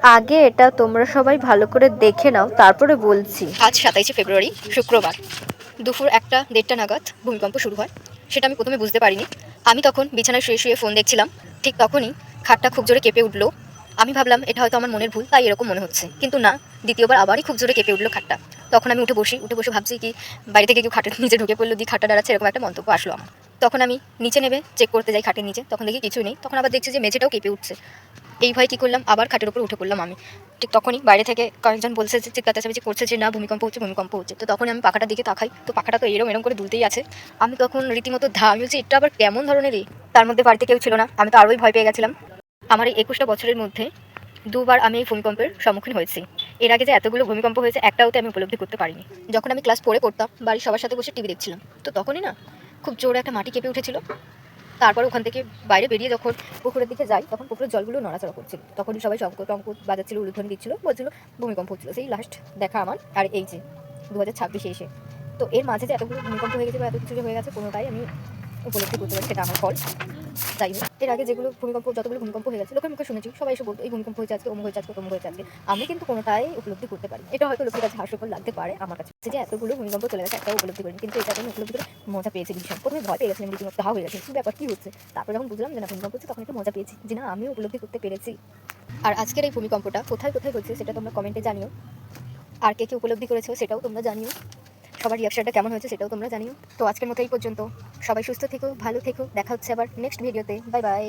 আগে এটা তোমরা সবাই ভালো করে দেখে নাও, তারপরে বলছি। আজ 27শে ফেব্রুয়ারি, শুক্রবার, দুপুর 1টা-1:30 নাগাদ ভূমিকম্প শুরু হয়। সেটা আমি প্রথমে বুঝতে পারিনি। আমি তখন বিছানায় শুয়ে শুয়ে ফোন দেখছিলাম। ঠিক তখনই খাটটা খুব জোরে কেঁপে উঠল। আমি ভাবলাম এটা হয়তো আমার মনের ভুল, তাই এরকম মনে হচ্ছে। কিন্তু না, দ্বিতীয়বার আবারই খুব জোরে কেঁপে উঠল খাটটা। তখন আমি উঠে বসে ভাবছি কি বাইরে থেকে কেউ খাটের নিচে ঢুকে পড়লো, দিয়ে খাটটা দাঁড়াচ্ছে, এরকম একটা মন্তব্য আসলো আমার। তখন আমি নিচে নেমে চেক করতে যাই খাটের নিচে, তখন দেখি কিছুই নেই। তখন আবার দেখছি যে মেঝেটাও কেঁপে উঠছে। এই ভয় কী করলাম, আবার খাটের উপর উঠে পড়লাম আমি। ঠিক তখনই বাইরে থেকে কয়েকজন বলছে যে চিৎকার চেঁচামেচি করছে যে না ভূমিকম্প হচ্ছে, ভূমিকম্প হচ্ছে। তো তখনই আমি পাখাটার দিকে তাকাই, তো পাখাটা তো এরম এরম করে দুলতেই আছে। আমি তখন রীতিমতো আমি বলছি এটা আবার কেমন ধরনেরই। তার মধ্যে বাড়িতে কেউ ছিল না, আমি তো আরোই ভয় পেয়ে গেছিলাম। আমার এই 21টা বছরের মধ্যে দুবার আমি এই ভূমিকম্পের সম্মুখীন হয়েছি। এর আগে যে এতগুলো ভূমিকম্প হয়েছে একটাওতে আমি উপলব্ধি করতে পারিনি। যখন আমি ক্লাস 4-এ পড়তাম, বাড়ির সবার সাথে বসে টিভি দেখছিলাম, তো তখনই না খুব জোরে একটা মাটি কেঁপে উঠেছিল। তারপরে ওখান থেকে বাইরে বেরিয়ে যখন পুকুরের দিকে যাই, তখন পুকুরের জলগুলো নড়াচড়া করছিল। তখনই সবাই শঙ্খ টঙ্ক বাজাচ্ছিল, উলুধ্বনি দিচ্ছিল, বলছিল ভূমিকম্প হচ্ছিল। সেই লাস্ট দেখা আমার আর এই যে 2026-এ এসে। তো এর মাঝে যে এতগুলো ভূমিকম্প হয়ে গেছে বা এত কিছু যে হয়ে গেছে, কোনোটাই আমি উপলব্ধি করতে পারি সেটা আমার ফল। যাই হোক, এর আগে যেগুলো যতগুলো ভূমিকম্প হয়ে গেছে লোকের মুখে শুনেছি, সবাই এসে বলতো এই ভূমিকম্প হয়েছে আজকে, অমুক হয়েছে আজকে, তমুক হয়েছে আজকে। আমি কিন্তু কোনোটাই উপলব্ধি করতে পারি। এটা হয়তো লোকের কাছে হাস্যকর লাগতে পারে, আমার কাছে যে এতগুলো ভূমিকম্প চলে গেছে একটাও উপলব্ধি করিনি। কিন্তু এটা আমি উপলব্ধি করে মজা পেয়েছি ভীষণ। প্রথমে ভয় পেয়ে গেছিলাম, রীতিমতো হয়ে গেছে কি ব্যাপার, কি হচ্ছে। তারপর যখন বুঝলাম যে না ভূমিকম্প হচ্ছে, তখন একটু মজা পেয়েছি যে না আমিও উপলব্ধি করতে পেরেছি। আর আজকের এই ভূমিকম্পটা কোথায় কোথায় হচ্ছে সেটা তোমরা কমেন্টে জানিও। আর কে কে উপলব্ধি করেছো সেটাও তোমরা জানিও। সবার রিয়াকশনটা কেমন হয়েছে সেটাও তোমরা জানিও। তো আজকের মতো এই পর্যন্ত। সবাই সুস্থ থেকো, ভালো থেকো, দেখা হচ্ছে আবার নেক্সট ভিডিওতে। Bye bye.